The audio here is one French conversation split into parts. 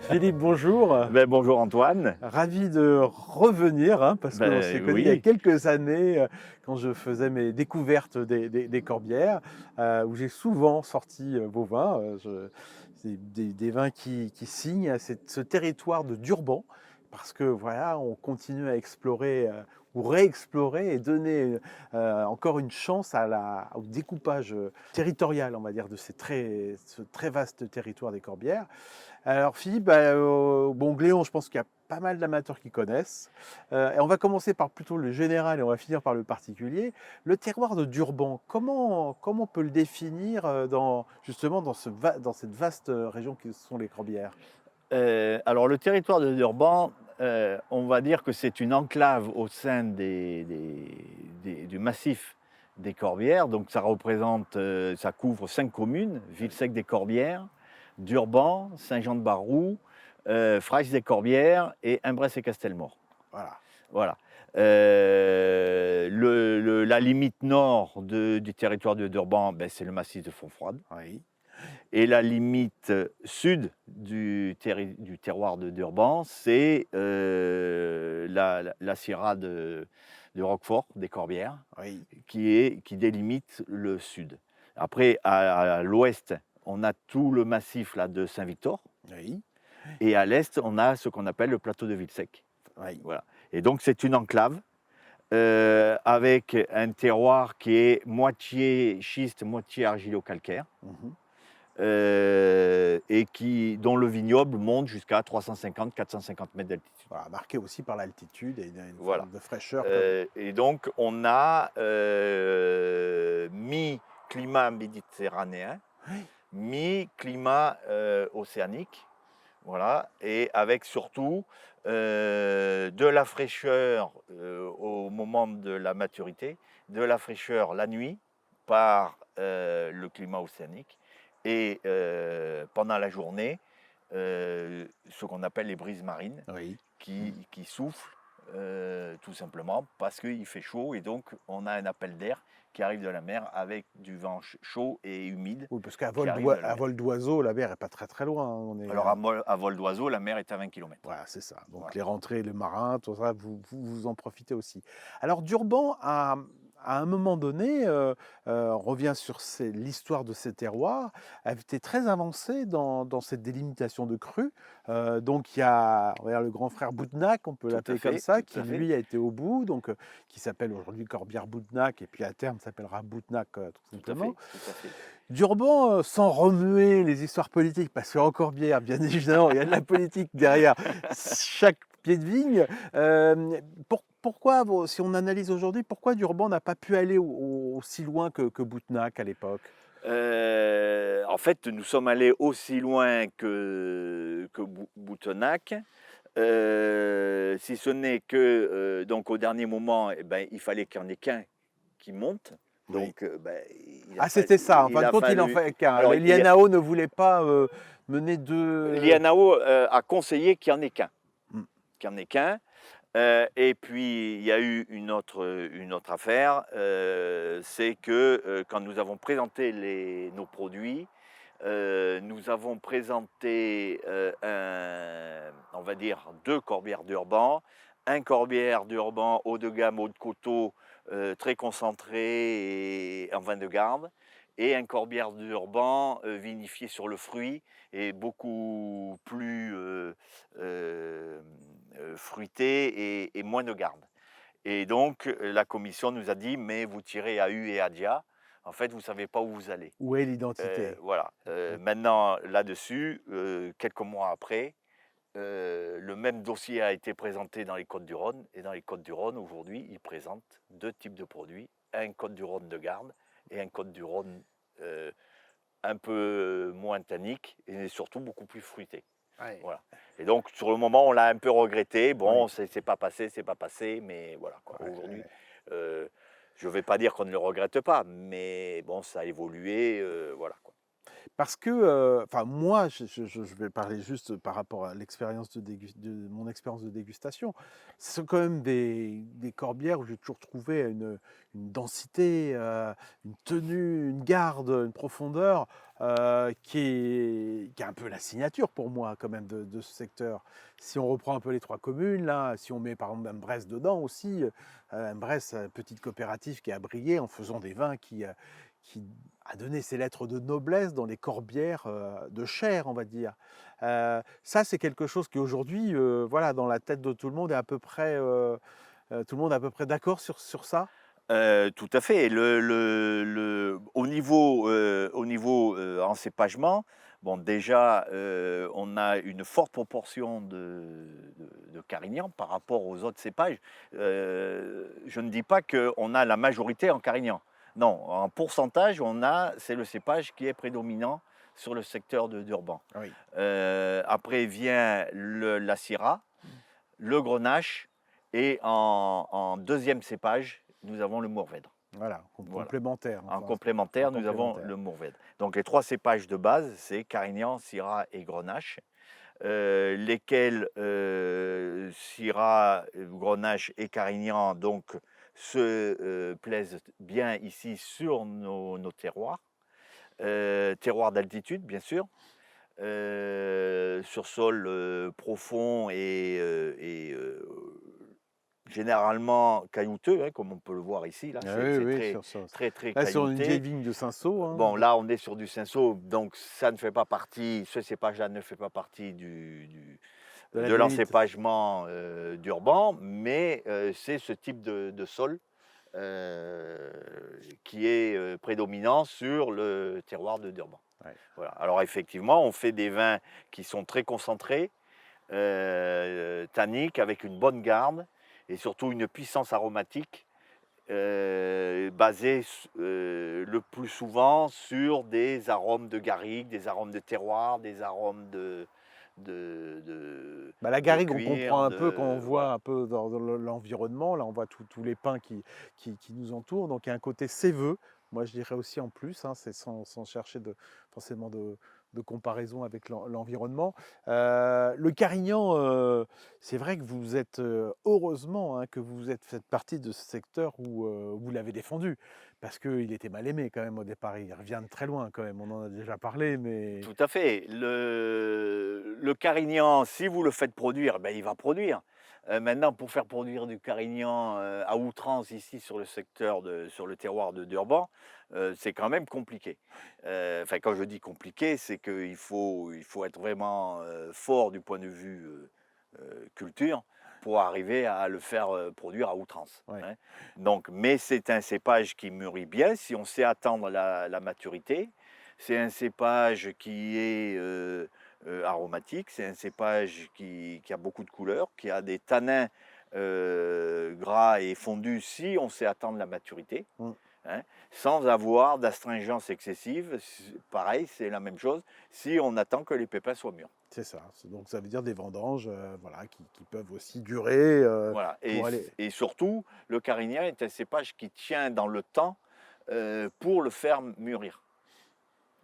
Philippe, bonjour. Bonjour Antoine. Ravi de revenir, hein, parce qu'on s'est connus il y a Oui, quelques années quand je faisais mes découvertes des Corbières, où j'ai souvent sorti vos vins. C'est des vins qui signent à ce territoire de Durban, parce que voilà, on continue à explorer ou réexplorer et donner encore une chance au découpage territorial, on va dire, de ce très vaste territoire des Corbières. Alors Philippe, bon Gléon, je pense qu'il y a pas mal d'amateurs qui connaissent. Et on va commencer par plutôt le général et on va finir par le particulier. Le terroir de Durban, comment on peut le définir justement dans cette vaste région qui sont les Corbières? alors le territoire de Durban, on va dire que c'est une enclave au sein du massif des Corbières. Donc ça représente, ça couvre 5 communes: Villesèque-des-Corbières, Durban, Saint-Jean-de-Baroux, Fraïs-des-Corbières et Imbrès-et-Castelmaure. Voilà. Voilà. La limite nord du territoire de Durban, c'est le massif de Fontfroide. Oui. Et la limite sud du terroir de Durban, c'est la sierra de Roquefort, des Corbières, Oui. qui délimite le sud. Après, à l'ouest, on a tout le massif là, de Saint-Victor, Oui. et à l'est, on a ce qu'on appelle le plateau de Villesèque. Oui. Voilà. Et donc, c'est une enclave avec un terroir qui est moitié schiste, moitié argilo-calcaire. Mhm. Et dont le vignoble monte jusqu'à 350-450 mètres d'altitude. Voilà, marqué aussi par l'altitude et une Voilà. forme de fraîcheur comme. Et donc, on a mi-climat méditerranéen, Oui. mi-climat océanique. Voilà. Et avec surtout de la fraîcheur au moment de la maturité, de la fraîcheur la nuit par le climat océanique et pendant la journée, ce qu'on appelle les brises marines Oui. qui soufflent tout simplement parce qu'il fait chaud et donc on a un appel d'air qui arrive de la mer avec du vent chaud et humide Oui, parce qu'à qui arrive de la à mer. vol d'oiseau, la mer est pas très très loin, hein. Alors à vol d'oiseau, la mer est à 20 kilomètres. Voilà, c'est ça. Donc Voilà. les rentrées, le marin, tout ça, vous en profitez aussi. Alors Durban, à un moment donné, on revient sur l'histoire de ces terroirs, a été très avancée dans cette délimitation de crues. Donc il y a, on va dire, le grand frère Boutnac, on peut Tout à l'appeler comme fait, ça, tout qui à fait, lui a été au bout, donc qui s'appelle aujourd'hui Corbière-Boutnac, et puis à terme s'appellera Boutnac tout tout à simplement. fait, tout à fait. Durban, sans remuer les histoires politiques, parce qu'en Corbière, bien évidemment, il y a de la politique derrière chaque pied de vigne. Pourquoi, si on analyse aujourd'hui, pourquoi Durban n'a pas pu aller aussi loin que Boutnac à l'époque? En fait, nous sommes allés aussi loin que Boutenac, si ce n'est que, donc au dernier moment, il fallait qu'il y en ait qu'un qui monte. Oui. Donc, Ah, c'était ça. En fin il de a compte, il en fallu fait qu'un. alors L'INAO ne voulait pas mener deux. l'INAO, a conseillé qu'il y en ait qu'un, Hmm. qu'il y en ait qu'un. Et puis il y a eu une autre affaire, c'est que, quand nous avons présenté nos produits, nous avons présenté, on va dire 2 corbières d'Urban. Un corbière d'Urban haut de gamme, haut de coteau, très concentré et en vin de garde, et un corbière d'Urban, vinifié sur le fruit et beaucoup plus, fruité et moins de garde. Et donc la commission nous a dit: «Mais vous tirez à U et à Dia, en fait vous ne savez pas où vous allez». Où est l'identité? Voilà, Oui. maintenant là-dessus, quelques mois après, le même dossier a été présenté dans les Côtes-du-Rhône, et dans les Côtes-du-Rhône aujourd'hui, ils présentent 2 types de produits, un Côtes-du-Rhône de garde et un Côtes-du-Rhône, heu, un peu moins tannique et surtout beaucoup plus fruité. Ouais. Voilà. Et donc sur le moment, on l'a un peu regretté. Oui. Bon, c'est pas passé, mais voilà quoi. Ouais, Aujourd'hui, ouais. heu, je ne vais pas dire qu'on ne le regrette pas, mais bon, ça a évolué, voilà quoi. Parce que, enfin moi, je vais parler juste par rapport à l'expérience de mon expérience de dégustation. Ce sont quand même des corbières où j'ai toujours trouvé une densité, une tenue, une garde, une profondeur, qui est un peu la signature pour moi quand même de ce secteur. Si on reprend un peu les 3 communes là, si on met par exemple Brest dedans aussi, Brest, petite coopérative qui a brillé en faisant des vins qui a donné ses lettres de noblesse dans les corbières de chair, on va dire. Ça, c'est quelque chose qui aujourd'hui, voilà, dans la tête de tout le monde est à peu près, tout le monde est à peu près d'accord sur ça. Tout à fait. Au niveau encépagement, bon déjà, on a une forte proportion de Carignan par rapport aux autres cépages. Je ne dis pas qu'on a la majorité en Carignan. Non, en pourcentage, c'est le cépage qui est prédominant sur le secteur d'Urban. Oui, Après vient la Syrah, le Grenache et en 2e cépage, nous avons le Mourvèdre. voilà, Voilà. complémentaire, En enfin, en complémentaire, nous avons complémentaire. le Mourvèdre. Donc les 3 cépages de base, c'est Carignan, Syrah et Grenache, lesquels, Syrah, Grenache et Carignan donc plaisent bien ici sur nos terroirs. Terroirs d'altitude bien sûr, sur sol, profond et généralement caillouteux, hein, comme on peut le voir ici, là, Ah c'est oui, c'est oui, très, sur ça. très, très Là, sur une vieille caillouté. vigne de Cinsault, hein, Bon, là, on est sur du cinsault, donc ça ne fait pas partie, ce cépage-là ne fait pas partie de de l'adénite. l'encépagement d'Urban, mais c'est ce type de sol euh, qui est prédominant sur le terroir de Durban. Ouais. Voilà. Alors effectivement, on fait des vins qui sont très concentrés, tanniques, avec une bonne garde et surtout une puissance aromatique basée le plus souvent sur des arômes de garrigue, des arômes de terroir, des arômes de, Bah, la de garrigue, on cuir, comprend un peu quand on voit voilà. un peu dans l'environnement. Là, on voit tous les pins qui nous entourent. Donc, il y a un côté séveux. Moi, je dirais aussi en plus, hein, c'est sans chercher forcément de comparaison avec l'environnement. Le Carignan, c'est vrai que vous êtes, heureusement hein, que faites partie de ce secteur où vous l'avez défendu. Parce qu'il était mal aimé quand même au départ. Il revient de très loin quand même. On en a déjà parlé, mais Tout à fait. Le Carignan, si vous le faites produire, ben, il va produire. Maintenant, pour faire produire du Carignan à outrance ici sur le secteur, sur le terroir de Durban, c'est quand même compliqué. Enfin, quand je dis compliqué, c'est qu'il faut être vraiment fort du point de vue culture pour arriver à le faire produire à outrance, ouais. hein. Donc, mais c'est un cépage qui mûrit bien si on sait attendre la maturité. C'est un cépage qui est aromatique, c'est un cépage qui a beaucoup de couleurs, qui a des tanins gras et fondus si on sait attendre la maturité, Mm. hein, sans avoir d'astringence excessive. Pareil, c'est la même chose si on attend que les pépins soient mûrs. C'est ça. Donc ça veut dire des vendanges voilà, qui peuvent aussi durer Voilà. pour aller. Et surtout, le carignan est un cépage qui tient dans le temps pour le faire mûrir.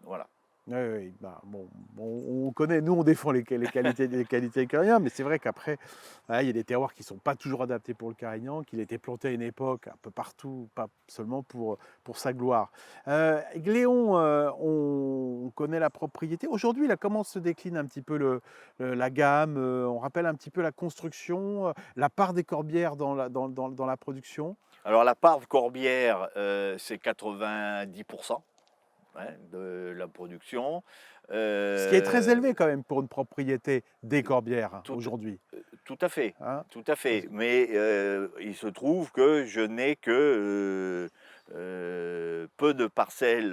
Voilà. Oui, oui, bah, bon, on connaît, nous on défend les qualités carignan, mais c'est vrai qu'après, voilà, il y a des terroirs qui ne sont pas toujours adaptés pour le carignan, qu'il a été planté à une époque un peu partout, pas seulement pour sa gloire. Gléon, on connaît la propriété. Aujourd'hui, là, comment se décline un petit peu la gamme on rappelle un petit peu la construction, la part des corbières dans la production. Alors la part de Corbière, c'est 90%, hein, de la production. Ce qui est très Euh, élevé quand même pour une propriété des corbières hein, tout, aujourd'hui. tout à fait, Hein. tout à fait. Mais il se trouve que je n'ai que peu de parcelles,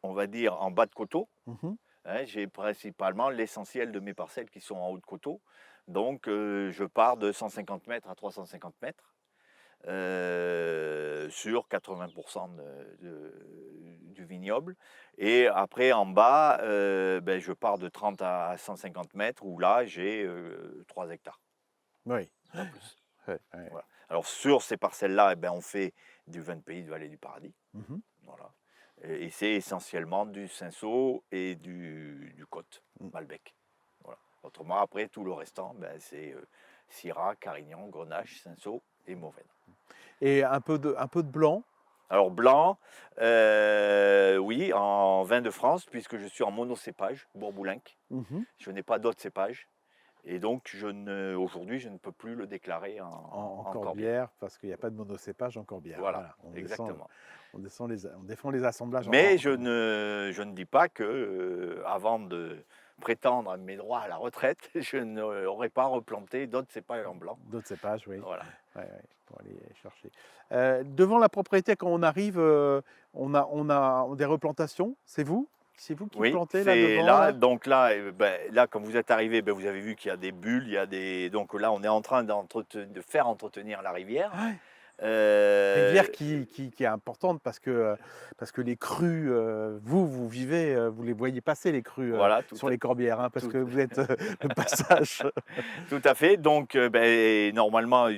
on va dire, en bas de coteau, Mhm. hein. J'ai principalement l'essentiel de mes parcelles qui sont en haut de coteau. Donc je pars de 150 mètres à 350 mètres. Sur 80% du vignoble. Et après, en bas, ben, je pars de 30 à 150 mètres, où là, j'ai 3 hectares, Oui. pas plus. Ouais, ouais. Voilà. Alors, sur ces parcelles-là, eh ben, on fait du vin de pays de Vallée du Paradis. Mhm. Voilà. Et c'est essentiellement du cinsault et du côte, Mmh. malbec. Voilà. Autrement, après, tout le restant, ben, c'est Syrah, Carignan, Grenache, cinsault et Mourvèdre. Et un peu de blanc? Alors blanc, oui, en vin de France, puisque je suis en monocépage, Bourboulenc. Mmh. Je n'ai pas d'autres cépages. Et donc, aujourd'hui, je ne peux plus le déclarer En en corbière. corbière, parce qu'il y a pas de monocépage en corbière. Voilà, Voilà, exactement. on défend les assemblages Mais en je ne dis pas que, avant de prétendre à mes droits à la retraite, je n'aurais pas replanté d'autres cépages en blanc. d'autres cépages, oui. Voilà. Ouais, ouais, pour aller chercher. Devant la propriété, quand on arrive, on a des replantations? C'est vous? C'est vous qui Oui, plantez là c'est devant là, là? donc là, là, quand vous êtes arrivé, vous avez vu qu'il y a des bulles, donc là, on est en train de faire entretenir la rivière. Ouais. Euh, Rivière qui est importante parce que les crues, vous vivez, vous les voyez passer les crues, voilà, sur les corbières, hein, parce tout, que vous êtes, le passage. tout à fait. Donc, normalement,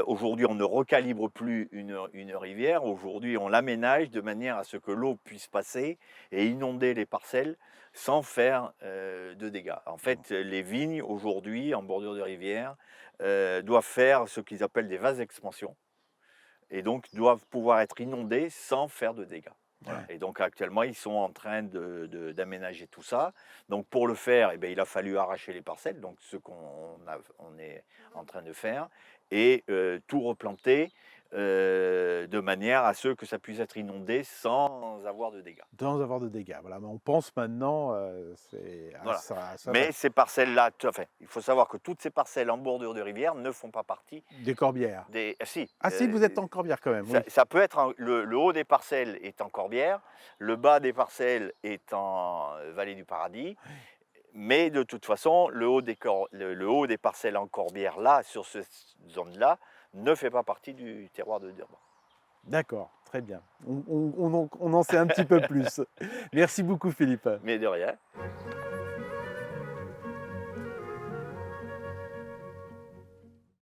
aujourd'hui, on ne recalibre plus une rivière. Aujourd'hui, on l'aménage de manière à ce que l'eau puisse passer et inonder les parcelles sans faire de dégâts. En fait, les vignes, aujourd'hui, en bordure de rivière, doivent faire ce qu'ils appellent des vases d'expansion et donc doivent pouvoir être inondées sans faire de dégâts. Voilà. Ouais. Et donc actuellement, ils sont en train d'aménager tout ça. Donc pour le faire, il a fallu arracher les parcelles, donc ce on est en train de faire, et tout replanter de manière à ce que ça puisse être inondé sans avoir de dégâts. Sans avoir de dégâts, voilà, mais on pense maintenant, Voilà. ça va Mais ces parcelles-là, enfin, il faut savoir que toutes ces parcelles en bordure de rivière ne font pas partie des corbières. des. Ah, si, Ah si, vous êtes en corbière quand même, oui. ça peut être le haut des parcelles est en Corbière, le bas des parcelles est en Vallée du Paradis, mais de toute façon, le haut des parcelles en Corbière, là, sur cette zone-là, ne fait pas partie du terroir de Durban. D'accord, très bien. On en sait un petit peu plus. Merci beaucoup Philippe. Mais de rien.